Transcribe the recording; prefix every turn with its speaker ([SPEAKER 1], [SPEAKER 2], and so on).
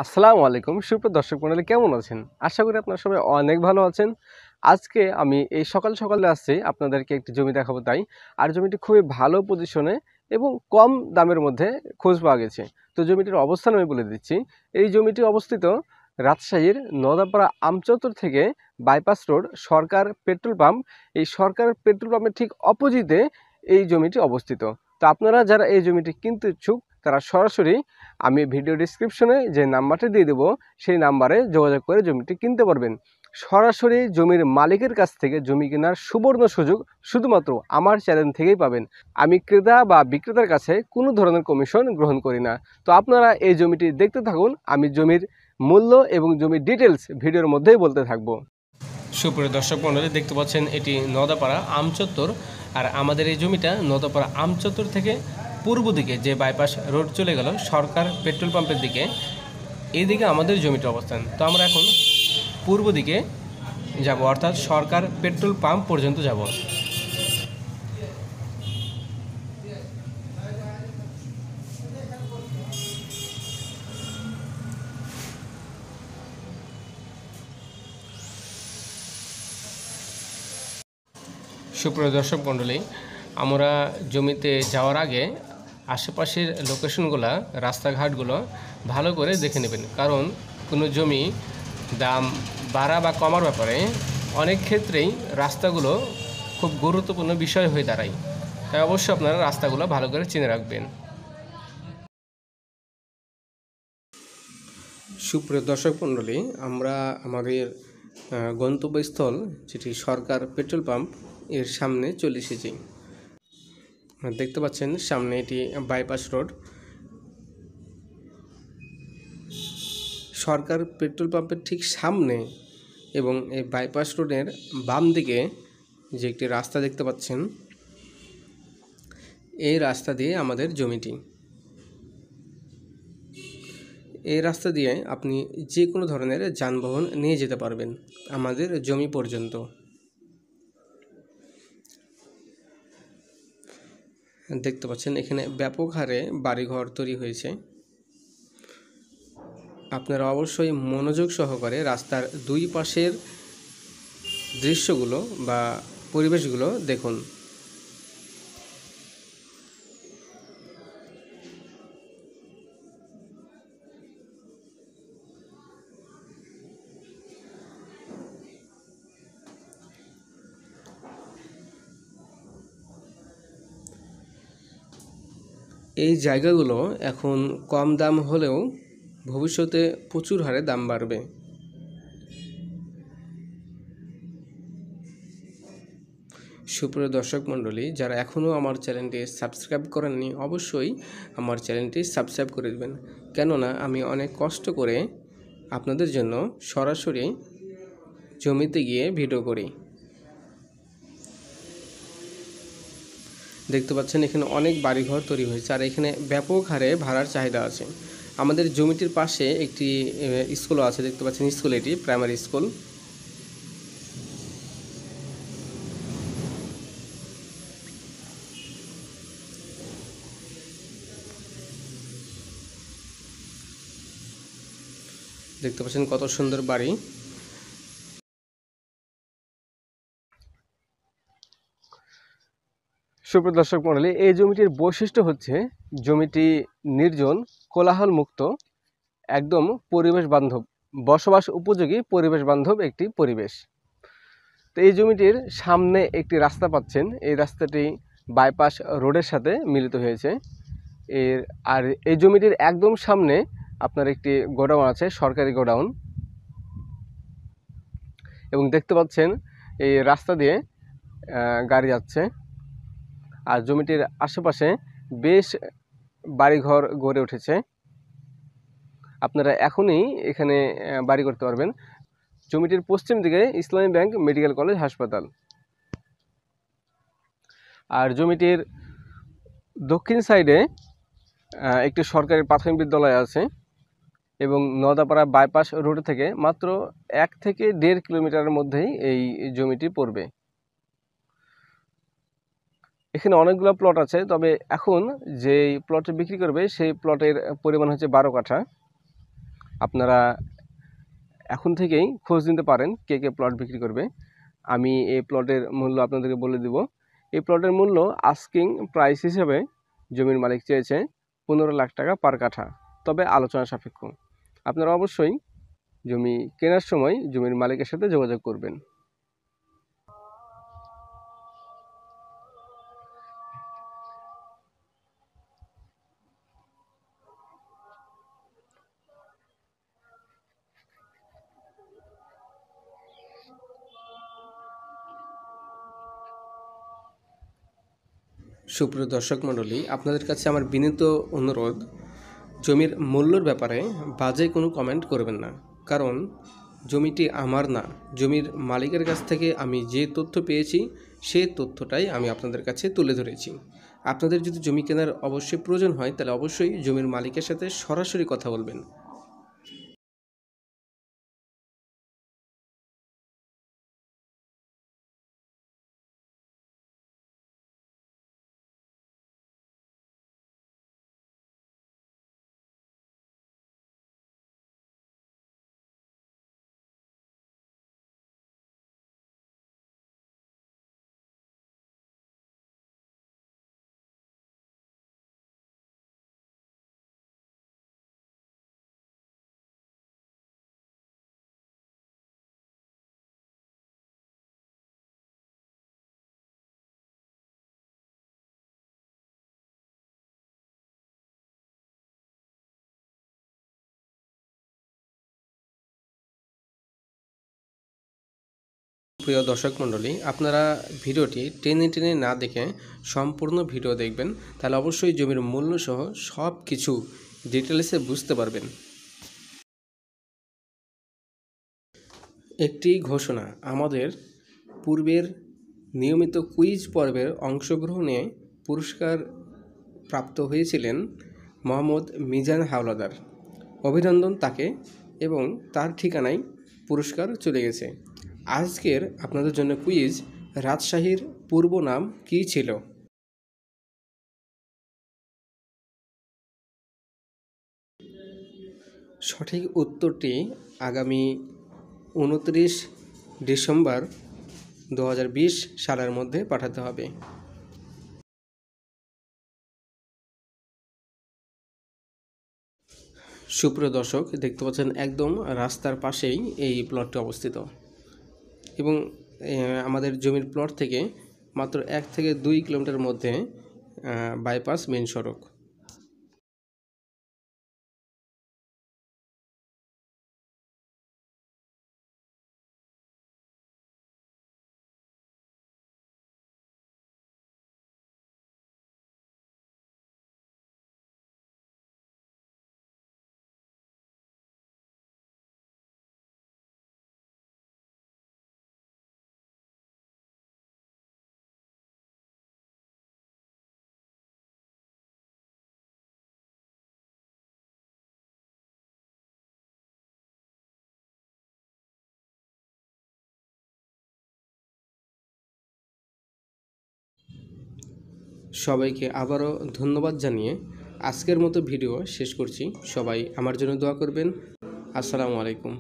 [SPEAKER 1] আসসালামু আলাইকুম সুপ্রিয় দর্শক মণ্ডলী, কেমন আছেন? আশা করি আপনারা সবাই অনেক ভালো আছেন। আজকে আমি এই সকাল সকালে আসছি আপনাদেরকে একটি জমি দেখাবো তাই। আর জমিটি খুবই ভালো পজিশনে এবং কম দামের মধ্যে খোঁজ পাওয়া গেছে। তো জমিটির অবস্থান আমি বলে দিচ্ছি। এই জমিটি অবস্থিত রাজশাহীর নদাপাড়া আমচত্বর থেকে বাইপাস রোড সরকার পেট্রোল পাম্প। এই সরকার পেট্রোল পাম্পের ঠিক অপোজিটে এই জমিটি অবস্থিত। তো আপনারা যারা এই জমিটি কিনতে ইচ্ছুক তারা সরাসরি আমি ভিডিও ডেসক্রিপশনে যে নাম্বারটি দিয়ে দেবো সেই নাম্বারে যোগাযোগ করে জমিটি কিনতে পারবেন। সরাসরি জমির মালিকের কাছ থেকে জমি কেনার সুবর্ণ সুযোগ শুধুমাত্র আমার চ্যানেল থেকেই পাবেন। আমি ক্রেতা বা বিক্রেতার কাছে কোনো ধরনের কমিশন গ্রহণ করি না। তো আপনারা এই জমিটি দেখতে থাকুন, আমি জমির মূল্য এবং জমির ডিটেলস ভিডিওর মধ্যেই বলতে থাকবো। সুপ্রিয় দর্শক মণ্ডলী, দেখতে পাচ্ছেন এটি নদাপাড়া আমচত্বর। আর আমাদের এই জমিটা নদাপাড়া আমচত্বর থেকে পূর্ব দিকে যে বাইপাস রোড চলে গেল সরকার পেট্রোল পাম্পের দিকে, এই দিকে আমাদের জমিটার অবস্থান। তো আমরা এখন পূর্ব দিকে যাব, অর্থাৎ সরকার পেট্রোল পাম্প পর্যন্ত যাব। সুপ্রিয় দর্শক মণ্ডলী, আমরা জমিতে যাওয়ার আগে আশেপাশের লোকেশনগুলো, রাস্তাঘাটগুলো ভালো করে দেখে নেবেন। কারণ কোনো জমি দাম বাড়া বা কমার ব্যাপারে অনেক ক্ষেত্রেই রাস্তাগুলো খুব গুরুত্বপূর্ণ বিষয় হয়ে দাঁড়ায়। তাই অবশ্যই আপনারা রাস্তাগুলো ভালো করে চিনে রাখবেন। সুপ্রিয় দর্শক মণ্ডলী, আমরা আমাদের গন্তব্যস্থল যেটি সরকার পেট্রোল পাম্প এর সামনে চলে এসেছি। দেখতে পাচ্ছেন সামনে এটি বাইপাস রোড। সরকার পেট্রোল পাম্পের ঠিক সামনে এবং এই বাইপাস রোডের বাম দিকে যে একটি রাস্তা দেখতে পাচ্ছেন, এই রাস্তা দিয়ে আমাদের জমিটি। এই রাস্তা দিয়ে আপনি যে কোনো ধরনের যানবাহন নিয়ে যেতে পারবেন আমাদের জমি পর্যন্ত। দেখতে পাচ্ছেন এখানে ব্যাপক হারে বাড়িঘর তৈরি হয়েছে। আপনারা অবশ্যই মনোযোগ সহকারে রাস্তার দুই পাশের দৃশ্যগুলো বা পরিবেশগুলো দেখুন। এই জায়গাগুলো এখন কম দাম হলেও ভবিষ্যতে প্রচুর হারে দাম বাড়বে। সুপ্রিয় দর্শক মণ্ডলী, যারা এখনও আমার চ্যানেলটি সাবস্ক্রাইব করেননি অবশ্যই আমার চ্যানেলটি সাবস্ক্রাইব করে দেবেন। কেননা আমি অনেক কষ্ট করে আপনাদের জন্য সরাসরি জমিতে গিয়ে ভিডিও করি। দেখতে পাচ্ছেন এখানে অনেক বাড়িঘর তৈরি হয়েছে আর এখানে ব্যাপক হারে ভাড়ার চাহিদা আছে। আমাদের জমিটির পাশে একটি স্কুলও আছে, দেখতে পাচ্ছেন স্কুল, এটি প্রাইমারি স্কুল। দেখতে পাচ্ছেন কত সুন্দর বাড়ি। সুপ্রিয় দর্শক মণ্ডলী, এই জমিটির বৈশিষ্ট্য হচ্ছে জমিটি নির্জন, কোলাহল মুক্ত, একদম পরিবেশ বান্ধব, বসবাস উপযোগী পরিবেশ বান্ধব একটি পরিবেশ। তো এই জমিটির সামনে একটি রাস্তা পাচ্ছেন, এই রাস্তাটি বাইপাস রোডের সাথে মিলিত হয়েছে। আর এই জমিটির একদম সামনে আপনার একটি গোডাউন আছে, সরকারি গোডাউন। এবং দেখতে পাচ্ছেন এই রাস্তা দিয়ে গাড়ি যাচ্ছে। আর জমিটির আশেপাশে বেশ বাড়িঘর গড়ে উঠেছে। আপনারা এখনই এখানে বাড়ি করতে পারবেন। জমিটির পশ্চিম দিকে ইসলামী ব্যাংক মেডিকেল কলেজ হাসপাতাল। আর জমিটির দক্ষিণ সাইডে একটি সরকারি প্রাথমিক বিদ্যালয় আছে এবং নদাপাড়া বাইপাস রোড থেকে মাত্র 1 থেকে 1.5 কিলোমিটারের মধ্যেই এই জমিটি পড়বে। এখানে অনেকগুলো প্লট আছে, তবে এখন যেই প্লটে বিক্রি করবে সেই প্লটের পরিমাণ হচ্ছে 12 কাঠা। আপনারা এখন থেকেই খোঁজ নিতে পারেন কে কে প্লট বিক্রি করবে। আমি এই প্লটের মূল্য আপনাদেরকে বলে দিব। এই প্লটের মূল্য আস্কিং প্রাইস হিসেবে জমির মালিক চেয়েছে 15 লাখ টাকা পার কাঠা, তবে আলোচনা সাপেক্ষ। আপনারা অবশ্যই জমি কেনার সময় জমির মালিকের সাথে যোগাযোগ করবেন। সুপ্রিয় দর্শক মণ্ডলী, আপনাদের কাছে আমার বিনীত অনুরোধ, জমির মূল্যর ব্যাপারে বাজে কোনো কমেন্ট করবেন না। কারণ জমিটি আমার না, জমির মালিকের কাছ থেকে আমি যে তথ্য পেয়েছি সেই তথ্যটাই আমি আপনাদের কাছে তুলে ধরেছি। আপনাদের যদি জমি কেনার অবশ্যই প্রয়োজন হয় তাহলে অবশ্যই জমির মালিকের সাথে সরাসরি কথা বলবেন। প্রিয় দর্শক মণ্ডলী, আপনারা ভিডিওটি টেনে টেনে না দেখে সম্পূর্ণ ভিডিও দেখবেন, তাহলে অবশ্যই জমির মূল্য সহ সব কিছু ডিটেলসে বুঝতে পারবেন। একটি ঘোষণা, আমাদের পূর্বের নিয়মিত কুইজ পর্বের অংশগ্রহণে পুরস্কার প্রাপ্ত হয়েছিলেন মোহাম্মদ মিজান হাওলাদার। অভিনন্দন তাকে, এবং তার ঠিকানায় পুরস্কার চলে গেছে। আজকের আপনাদের জন্য কুইজ, রাজশাহীর পূর্ব নাম কী ছিল? সঠিক উত্তরটি আগামী 29 ডিসেম্বর 2020 সালের মধ্যে পাঠাতে হবে। সুপ্রিয় দর্শক, দেখতে পাচ্ছেন একদম রাস্তার পাশেই এই প্লটটি অবস্থিত, এবং আমাদের জমির প্লট থেকে মাত্র 1 থেকে 2 কিলোমিটার মধ্যে বাইপাস মেন সড়ক। সবাইকে আবারও ধন্যবাদ জানিয়ে আজকের মতো ভিডিও শেষ করছি। সবাই আমার জন্য দোয়া করবেন। আসসালামু আলাইকুম।